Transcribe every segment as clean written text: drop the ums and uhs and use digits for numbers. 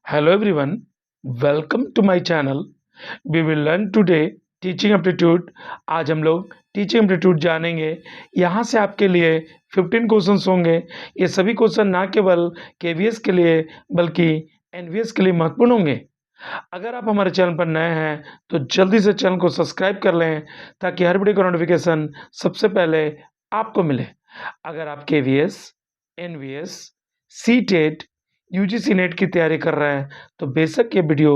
Hello everyone, welcome to my channel. We will learn today teaching aptitude. आज हम लोग teaching aptitude जानेंगे। यहाँ से आपके लिए 15 क्वेश्चंस होंगे। ये सभी क्वेश्चन ना केवल केवीएस के लिए बल्कि एनवीएस के लिए महत्वपूर्ण होंगे। अगर आप हमारे चैनल पर नए हैं तो जल्दी से चैनल को सब्सक्राइब कर लें ताकि हर वीडियो का नोटिफिकेशन सबसे पहले आपको मिले। अगर आप KVS, NVS, CTET, UGC NET की तैयारी कर रहे हैं तो बेशक ये वीडियो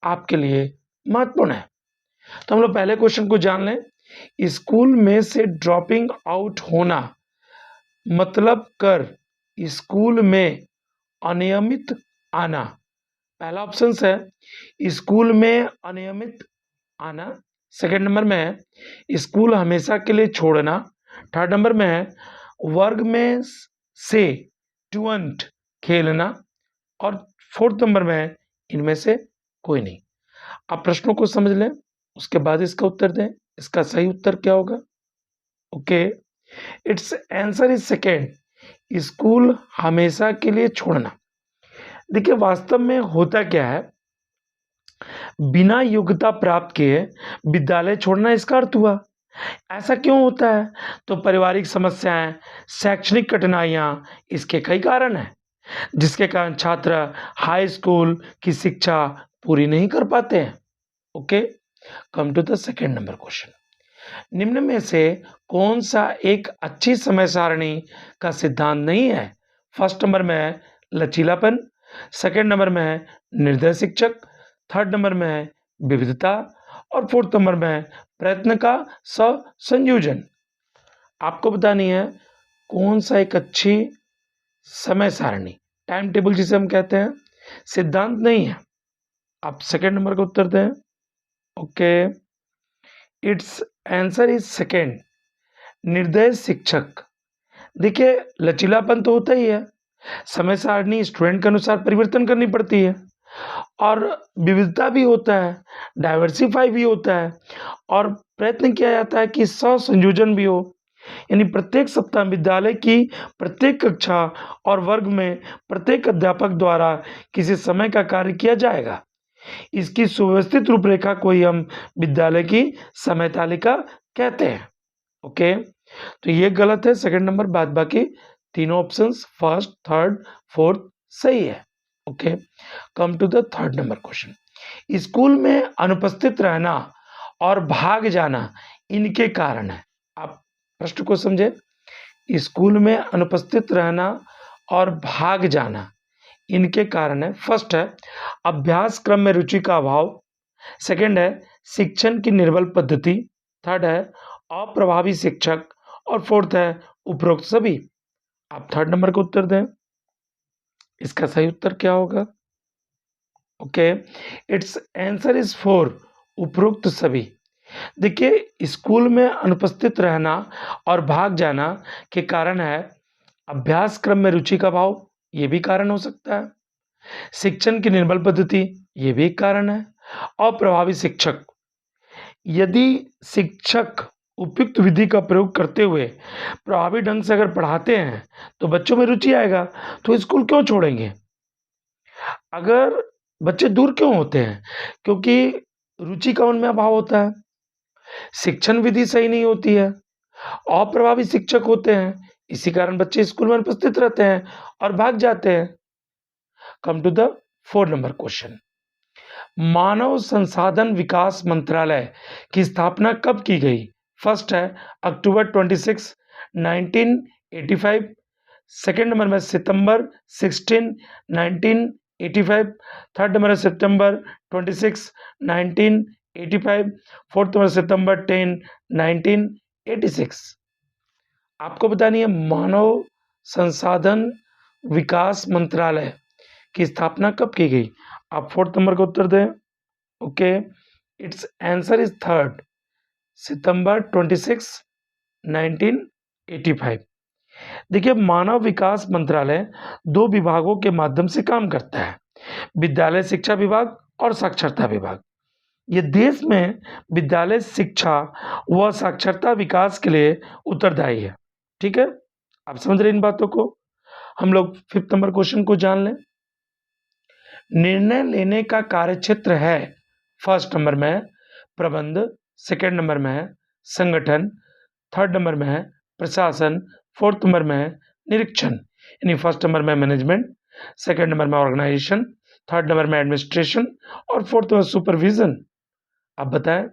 आपके लिए महत्वपूर्ण है। तो हम लोग पहले क्वेश्चन को जान लें। स्कूल में से ड्रॉपिंग आउट होना मतलब कर स्कूल में अनियमित आना। पहला ऑप्शन है स्कूल में अनियमित आना। सेकंड नंबर में है स्कूल हमेशा के लिए छोड़ना। थर्ड नंबर में है वर्ग में से टुअंट खेलना। और फोर्थ नंबर में है इनमें से कोई नहीं। आप प्रश्नों को समझ लें, उसके बाद इसका उत्तर दें। इसका सही उत्तर क्या होगा? Okay, it's answer is second, school हमेशा के लिए छोड़ना। देखिए वास्तव में होता क्या है, बिना योग्यता प्राप्त किए विद्यालय छोड़ना इसका अर्थ हुआ। ऐसा क्यों होता है? तो पारिवारिक समस्याएं, शैक्षणिक कठिनाइयां, इसके कई कारण हैं जिसके कारण छात्र हाई स्कूल की शिक्षा पूरी नहीं कर पाते हैं। Okay, come to the second number question. निम्न में से कौन सा एक अच्छी समय सारणी का सिद्धांत नहीं है? फर्स्ट नंबर में है लचीलापन, सेकेंड नंबर में है निर्दय शिक्षक, थर्ड नंबर में है विविधता और फोर्थ नंबर में है प्रयत्न का संयोजन। आपको बतानी है कौन सा एक अच्छी समय सारणी, टाइम टेबल जिसे हम कहते हैं, सिद्धांत नहीं है। आप सेकेंड नंबर का उत्तर दें। Okay, it's answer is second, निर्दय शिक्षक। देखिए लचीलापन तो होता ही है, समय सारणी स्टूडेंट के अनुसार परिवर्तन करनी पड़ती है, और विविधता भी होता है, डाइवर्सिफाई भी होता है, और प्रयत्न किया जाता है कि संयोजन भी हो। यानी प्रत्येक सप्ताह विद्यालय की प्रत्येक कक्षा और वर्ग में प्रत्येक अध्यापक द्वारा किसी समय का कार्य किया जाएगा। इसकी सुव्यवस्थित रूपरेखा को ही हम विद्यालय की समय तालिका कहते हैं। ओके, तो ये गलत है सेकंड नंबर, बाद बाकी तीनों ऑप्शंस फर्स्ट, थर्ड, फोर्थ सही है। Okay, come to the third number question. School में अनुपस्थित रहना और भाग जाना इनके कारण है। आप प्रश्न को समझे। स्कूल में अनुपस्थित रहना और भाग जाना इनके कारण है। फर्स्ट है अभ्यास क्रम में रुचि का अभाव, सेकंड है शिक्षण की निर्बल पद्धति, थर्ड है अप्रभावी शिक्षक, और फोर्थ है उपरोक्त सभी। आप थर्ड नंबर का उत्तर दें। इसका सही उत्तर क्या होगा? Okay, it's answer is four, उपरोक्त सभी। देखिए स्कूल में अनुपस्थित रहना और भाग जाना के कारण है अभ्यास क्रम में रुचि का अभाव, ये भी कारण हो सकता है। शिक्षण की निर्बल पद्धति, ये भी एक कारण है। अप्रभावी शिक्षक, यदि शिक्षक उपयुक्त विधि का प्रयोग करते हुए प्रभावी ढंग से अगर पढ़ाते हैं तो बच्चों में रुचि आएगा, तो स्कूल क्यों छोड़ेंगे? अगर बच्चे दूर क्यों होते हैं? क्योंकि रुचि का उनमें अभाव होता है, शिक्षण विधि सही नहीं होती है, अप्रभावी शिक्षक होते हैं, इसी कारण बच्चे स्कूल में उपस्थित रहते हैं और भाग जाते हैं। Come to the four number question. मानव संसाधन विकास मंत्रालय की स्थापना कब की गई? फर्स्ट है अक्टूबर 26, 1985, सेकेंड नंबर में सितंबर 16, 1985, थर्ड नंबर सितंबर 26, 1985, फोर्थ नंबर सितंबर 10, 1986। आपको बतानी है मानव संसाधन विकास मंत्रालय की स्थापना कब की गई। आप फोर्थ नंबर का उत्तर दें। Okay, it's answer is third, September 26, 1985। देखिए मानव विकास मंत्रालय दो विभागों के माध्यम से काम करता है, विद्यालय शिक्षा विभाग और साक्षरता विभाग। ये देश में विद्यालय शिक्षा व साक्षरता विकास के लिए उत्तरदायी है। ठीक है, आप समझ रहे इन बातों को। हम लोग फिफ्थ नंबर क्वेश्चन को जान लें। निर्णय लेने का कार्यक्षेत्र है। फर्स्ट नंबर में है प्रबंध, सेकंड नंबर में है संगठन, थर्ड नंबर में है प्रशासन, फोर्थ नंबर में है निरीक्षण। यानी फर्स्ट नंबर में मैनेजमेंट, सेकंड नंबर में ऑर्गेनाइजेशन, थर्ड नंबर में एडमिनिस्ट्रेशन और फोर्थ में सुपरविजन। आप बताएं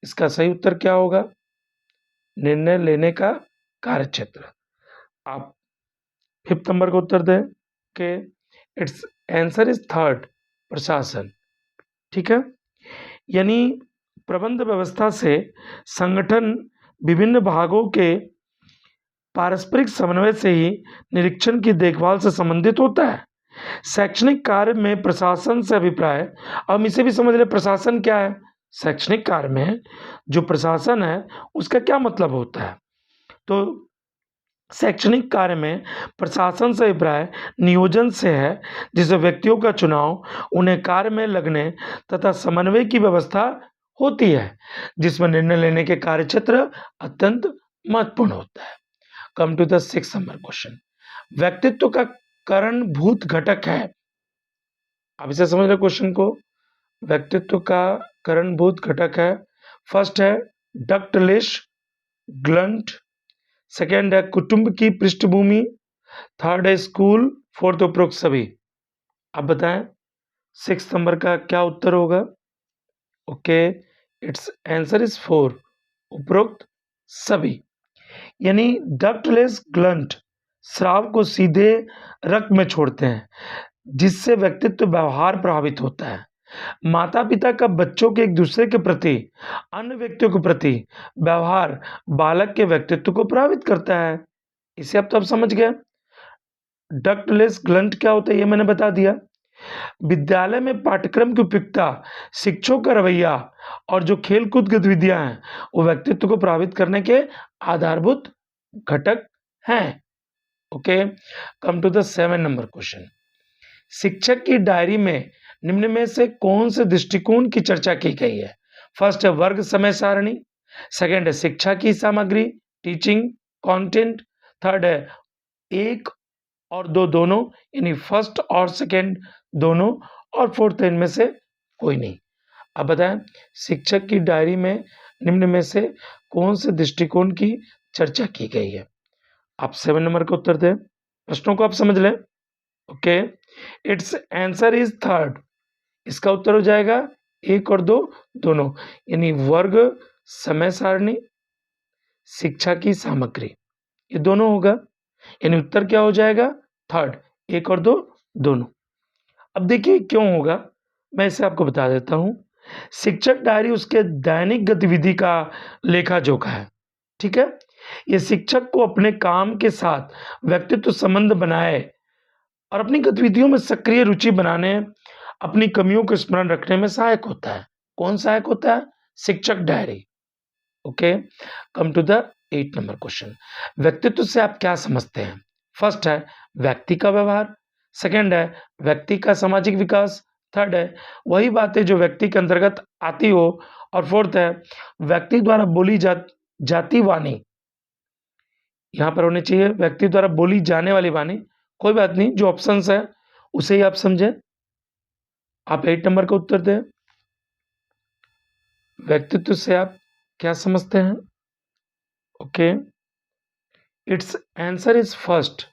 इसका सही उत्तर क्या होगा? निर्णय लेने का कार्यक्षेत्र। आप फिफ्थ नंबर का उत्तर दें कि इट्स आंसर इज थर्ड, प्रशासन। ठीक है, यानी प्रबंध व्यवस्था से संगठन विभिन्न भागों के पारस्परिक समन्वय से ही निरीक्षण की देखभाल से संबंधित होता है। शैक्षणिक कार्य में प्रशासन से अभिप्राय, हम इसे भी समझ ले प्रशासन क्या है। शैक्षणिक कार्य में जो प्रशासन है उसका क्या मतलब होता है? तो शैक्षणिक कार्य में प्रशासन से अभिप्राय नियोजन से है, जिससे व्यक्तियों का चुनाव, उन्हें कार्य में लगने तथा समन्वय की व्यवस्था होती है, जिसमें निर्णय लेने के कार्यक्षेत्र अत्यंत महत्वपूर्ण होता है। Come to the 6th number question. व्यक्तित्व का कारणभूत घटक है। अब इसे समझ रहे क्वेश्चन को। व्यक्तित्व का कारणभूत घटक है, फर्स्ट है डक्टलेस ग्लंट, सेकेंड है कुटुंब की पृष्ठभूमि, थर्ड है स्कूल, फोर्थ उपरोक्त सभी। अब बताएं 6th नंबर का क्या उत्तर होगा? ओके, इट्स आंसर इज 4, उपरोक्त सभी। यानी डक्टलेस ग्लंट स्राव को सीधे रक्त में छोड़ते हैं, जिससे व्यक्तित्व व्यवहार प्रभावित होता है। माता पिता का बच्चों के एक दूसरे के प्रति, अन्य व्यक्तियों के प्रति व्यवहार बालक के व्यक्तित्व को प्रभावित करता है। इसे अब तो आप समझ गए। डक्टलेस ग्लंट क्या होता है ये मैंने बता दिया। विद्यालय में पाठ्यक्रम की उपयुक्तता, शिक्षकों का रवैया और जो खेलकूद गतिविधियां हैं वो व्यक्तित्व को प्रभावित करने के आधारभूत घटक हैं। Okay, come to the 7 number question. शिक्षक की डायरी में निम्न में से कौन से दृष्टिकोण की चर्चा की गई है? फर्स्ट है वर्ग समय सारणी, सेकंड है शिक्षा की सामग्री, टीचिंग कंटेंट, थर्ड है एक और दो दोनों, यानी फर्स्ट और सेकंड दोनों, और फोर्थ इनमें से कोई नहीं। अब बताएं शिक्षक की डायरी में निम्न में से कौन से दृष्टिकोण की चर्चा की गई है? आप 7 नंबर का उत्तर दें। प्रश्नों को आप समझ लें। Okay, it's answer is third. इसका उत्तर हो जाएगा एक और दो दोनों, यानी वर्ग समय सारणी, शिक्षा की सामग्री, ये दोनों होगा। यानी उत्तर क्या हो जाएगा? थर्ड, एक और दो दोनों। अब देखिए क्यों होगा, मैं इसे आपको बता देता हूं। शिक्षक डायरी उसके दैनिक गतिविधि का लेखा जोखा है। ठीक है, ये शिक्षक को अपने काम के साथ व्यक्तित्व संबंध बनाए और अपनी गतिविधियों में सक्रिय रुचि बनाने, अपनी कमियों को स्मरण रखने में सहायक होता है। कौन सहायक होता है? शिक्षक diary. Okay, come to the 8 number question. व्यक्तित्व से आप क्या समझते हैं? फर्स्ट है व्यक्ति का व्यवहार, सेकंड है व्यक्ति का सामाजिक विकास, थर्ड है वही बातें जो व्यक्ति के अंतर्गत आती हो, और फोर्थ है व्यक्ति द्वारा बोली जाती वाणी। यहां पर होनी चाहिए व्यक्ति द्वारा बोली जाने वाली वाणी, कोई बात नहीं, जो ऑप्शंस है उसे ही आप समझें। आप 8 नंबर का उत्तर दें। व्यक्तित्व से आप क्या समझते हैं? Okay, it's answer is first,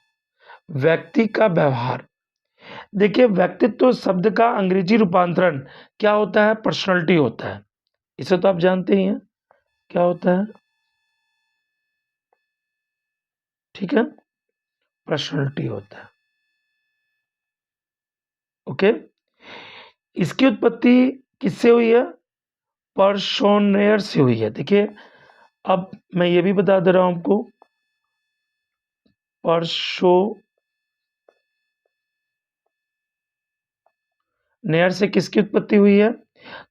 व्यक्ति का व्यवहार। देखिए व्यक्तित्व शब्द का अंग्रेजी रूपांतरण क्या होता है? पर्सनालिटी होता है। इसे तो आप जानते ही हैं क्या होता है। ठीक है, पर्सनालिटी होता है। ओके, इसकी उत्पत्ति किससे हुई है? पर्सोनेयर से हुई है। देखिए अब मैं ये भी बता दे रहा हूं आपको, पर्सोनेयर से किसकी उत्पत्ति हुई है?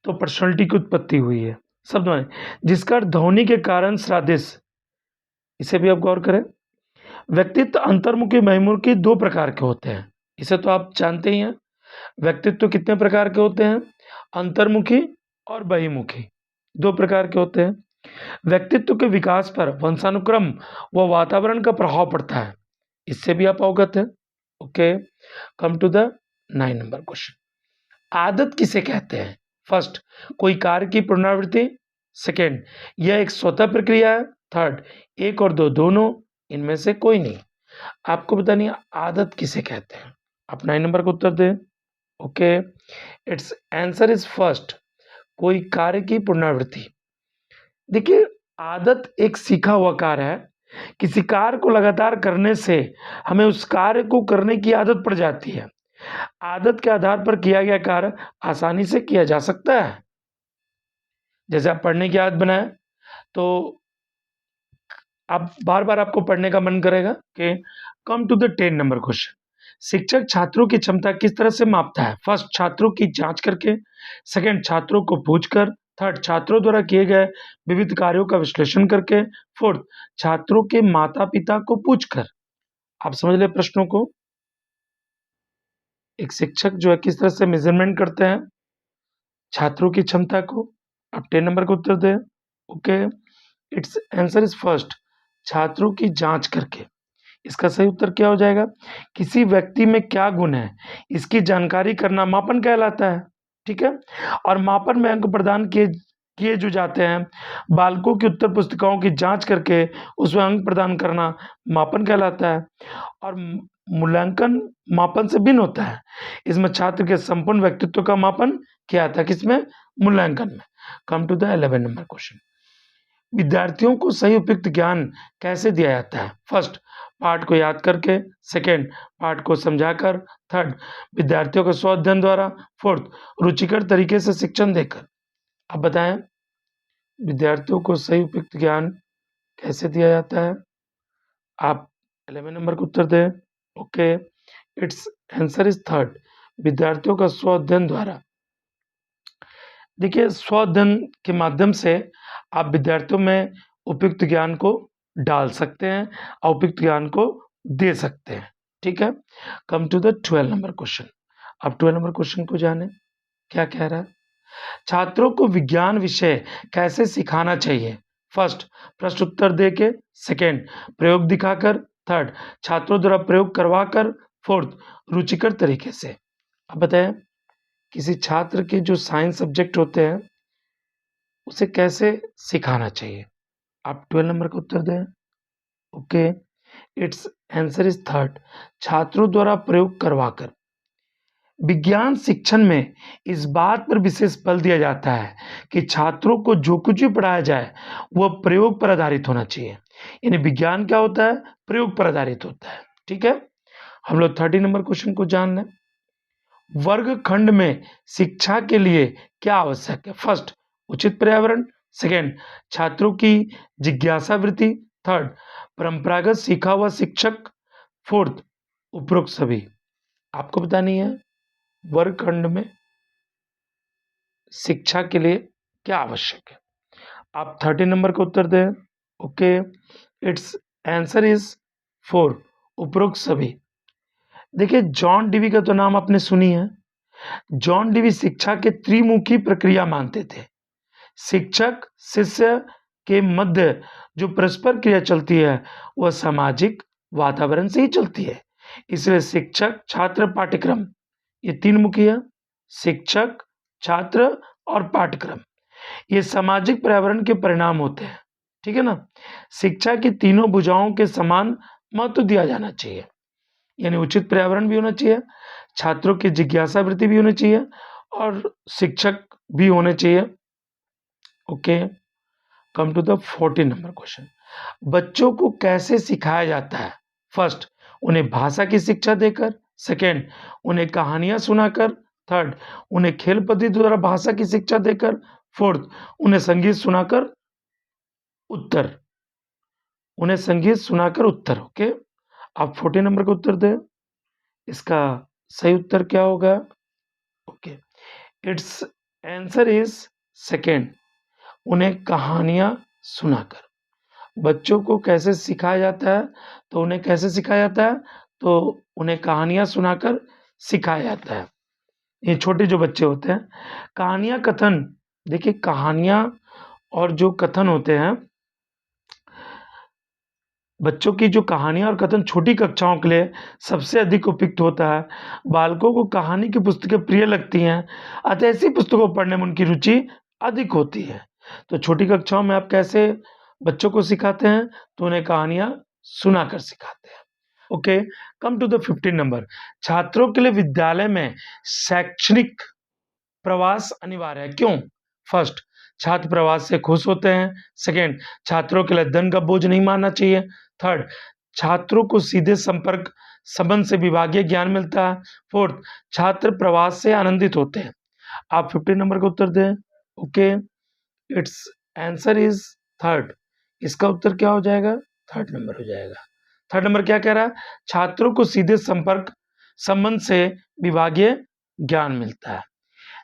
तो पर्सनालिटी की उत्पत्ति हुई है शब्द में, जिसका अर्थ ध्वनि के कारण सदृश। इसे भी आप गौर करें। व्यक्तित्व अंतर्मुखी बहिर्मुखी दो प्रकार के होते हैं। इसे तो आप जानते ही हैं। व्यक्तित्व कितने प्रकार के होते हैं? अंतर्मुखी और बहिर्मुखी, दो प्रकार के होते हैं। व्यक्तित्व के विकास पर वंशानुक्रम व वातावरण का प्रभाव पड़ता है, इससे भी आप अवगत हैं। Okay, come to the 9 number question. आदत किसे कहते हैं? फर्स्ट, कोई कार्य की पुनरावृत्ति। सेकेंड, यह एक स्वतः प्रक्रिया है। थर्ड, एक और दो दोनों, इनमें से कोई नहीं। आपको बतानी है आदत किसे कहते हैं। आप 9 नंबर का उत्तर दें। Okay, it's answer is first, कोई कार्य की पुनरावृत्ति। देखिए, आदत एक सीखा हुआ कार्य है। किसी कार्य को लगातार करने से हमें उस कार्य को करने की आदत पड़ जाती है। आदत के आधार पर किया गया कार्य आसानी से किया जा सकता है। जैसे आप पढ़ने की आदत बनाएं तो आप बार-बार आपको पढ़ने का मन करेगा। कि come to the 10 number question. शिक्षक छात्रों की क्षमता किस तरह से मापता है? फर्स्ट, छात्रों की जांच करके। सेकंड, छात्रों को पूछकर। थर्ड, छात्रों द्वारा किए गए विविध कार्यों का विश्लेषण करके। फोर्थ, छात्रों के माता-पिता को पूछकर। आप समझ ले प्रश्नों को। एक शिक्षक जो है किस तरह से मेजरमेंट करते हैं छात्रों की क्षमता को। आप 10 नंबर का उत्तर दें। Okay, it's answer is first, छात्रों की जांच करके। इसका सही उत्तर क्या हो जाएगा? किसी व्यक्ति में क्या गुण है इसकी जानकारी करना मापन कहलाता है। ठीक है, और मापन में अंक प्रदान किए किए जो जाते हैं। बालकों की उत्तर पुस्तिकाओं की जांच करके उसमें अंक प्रदान करना मापन कहलाता है। और मूल्यांकन मापन से भिन्न होता है। इसमें छात्र के संपूर्ण व्यक्तित्व का मापन किया जाता है। किसमें? मूल्यांकन में। Come to the 11 number question. विद्यार्थियों को सही उपयुक्त ज्ञान कैसे दिया जाता है? फर्स्ट, पाठ को याद करके। सेकेंड, पाठ को समझाकर। थर्ड, विद्यार्थियों के स्व अध्ययन द्वारा। फोर्थ, रुचिकर तरीके से शिक्षण देकर। अब बताएं, विद्यार्थियों को सही उपयुक्त ज्ञान कैसे दिया जाता है? आप 11 नंबर का उत्तर दें। Okay, it's answer is third, विद्यार्थियों का स्व अध्ययन द्वारा। देखिए, स्व अध्ययन के माध्यम से आप विद्यार्थियों में उपयुक्त ज्ञान को डाल सकते हैं और उपयुक्त ज्ञान को दे सकते हैं। ठीक है, come to the 12 number question. अब 12 नंबर क्वेश्चन को जाने क्या कह रहा है। छात्रों को विज्ञान विषय कैसे सिखाना चाहिए? फर्स्ट, प्रश्न उत्तर दे के। सेकेंड, प्रयोग दिखाकर। थर्ड, छात्रों द्वारा प्रयोग करवाकर। फोर्थ, रुचिकर तरीके से। अब बताएं, किसी छात्र के जो साइंस सब्जेक्ट होते हैं उसे कैसे सिखाना चाहिए? आप 12 नंबर का उत्तर दें। Okay, it's answer is third, छात्रों द्वारा प्रयोग करवाकर। विज्ञान शिक्षण में इस बात पर विशेष बल दिया जाता है कि छात्रों को जो कुछ भी पढ़ाया जाए वह प्रयोग पर आधारित होना चाहिए। यानी विज्ञान क्या होता है? प्रयोग पर आधारित होता है। ठीक है, हम लोग 30 नंबर क्वेश्चन को जान लें। वर्गखंड में शिक्षा के लिए क्या आवश्यक है? फर्स्ट, उचित पर्यावरण। सेकेंड, छात्रों की जिज्ञासा वृत्ति। थर्ड, परंपरागत सीखा हुआ शिक्षक। फोर्थ, उपरोक्त सभी। आपको बतानी है वर्गखंड में शिक्षा के लिए क्या आवश्यक है। आप 30 नंबर का उत्तर दें। ओके, इट्स आंसर इज 4, उपरोक्त सभी। देखिए, जॉन डीवी का तो नाम आपने सुनी है। जॉन डीवी शिक्षा के त्रिमुखी प्रक्रिया मानते थे। शिक्षक शिष्य के मध्य जो परस्पर क्रिया चलती है वह सामाजिक वातावरण से ही चलती है। इसलिए शिक्षक छात्र पाठ्यक्रम ये 3 मुखी है। शिक्षक, छात्र और पाठ्यक्रम ये सामाजिक पर्यावरण के परिणाम होते हैं। ठीक है ना, शिक्षा की तीनों भुजाओं के समान महत्व दिया जाना चाहिए। यानी उचित पर्यावरण भी होना चाहिए, छात्रों की जिज्ञासा वृत्ति भी होनी चाहिए और शिक्षक भी होने चाहिए। Okay, come to the 14 number question. बच्चों को कैसे सिखाया जाता है? फर्स्ट, उन्हें भाषा की शिक्षा देकर। सेकेंड, उन्हें कहानियां सुनाकर। थर्ड, उन्हें खेल पद्धति द्वारा भाषा की शिक्षा देकर। फोर्थ, उन्हें संगीत सुनाकर उत्तर। उन्हें संगीत सुनाकर उत्तर। ओके, आप 14 नंबर का उत्तर दें। इसका सही उत्तर क्या होगा? Okay, it's answer is second, उन्हें कहानियां सुनाकर। बच्चों को कैसे सिखाया जाता है? तो उन्हें कैसे सिखाया जाता है? तो उन्हें कहानियां सुनाकर सिखाया जाता है। ये छोटे जो बच्चे होते हैं, कहानियां कथन। देखिए, कहानियां और जो कथन होते हैं बच्चों की जो कहानियाँ और कथन छोटी कक्षाओं के लिए सबसे अधिक उपयुक्त होता है। बालकों को कहानी की पुस्तकें प्रिय लगती हैं, अतः ऐसी पुस्तकों को पढ़ने में उनकी रुचि अधिक होती है। तो छोटी कक्षाओं में आप कैसे बच्चों को सिखाते हैं? तो उन्हें कहानियाँ सुनाकर सिखाते हैं। Okay, come to the 15 number. छात्रों के लिए विद्यालय में शैक्षणिक प्रवास अनिवार्य है, क्यों? फर्स्ट, छात्र प्रवास से खुश होते हैं। सेकेंड, छात्रों के लिए धन का बोझ नहीं मानना चाहिए। थर्ड, छात्रों को सीधे संपर्क संबंध से विभागीय ज्ञान मिलता है। फोर्थ, छात्र प्रवास से आनंदित होते हैं। आप 15 नंबर का उत्तर दें। Okay, it's answer is third. इसका उत्तर क्या हो जाएगा? थर्ड नंबर हो जाएगा। थर्ड नंबर क्या कह रहा है? छात्रों को सीधे संपर्क संबंध से विभागीय ज्ञान मिलता है।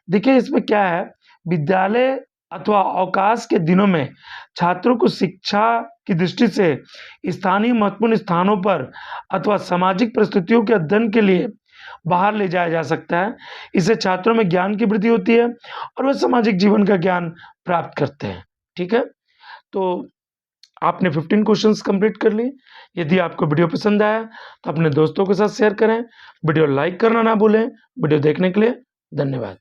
देखिए इसमें क्या है, विद्यालय अथवा अवकाश के दिनों में छात्रों को शिक्षा की दृष्टि से स्थानीय महत्वपूर्ण स्थानों पर अथवा सामाजिक परिस्थितियों के अध्ययन के लिए बाहर ले जाया जा सकता है। इससे छात्रों में ज्ञान की वृद्धि होती है और वे सामाजिक जीवन का ज्ञान प्राप्त करते हैं। ठीक है, तो आपने 15 क्वेश्चंस कंप्लीट कर ली। यदि आपको वीडियो पसंद आया तो अपने दोस्तों के साथ शेयर करें। वीडियो लाइक करना ना भूलें। वीडियो देखने के लिए धन्यवाद।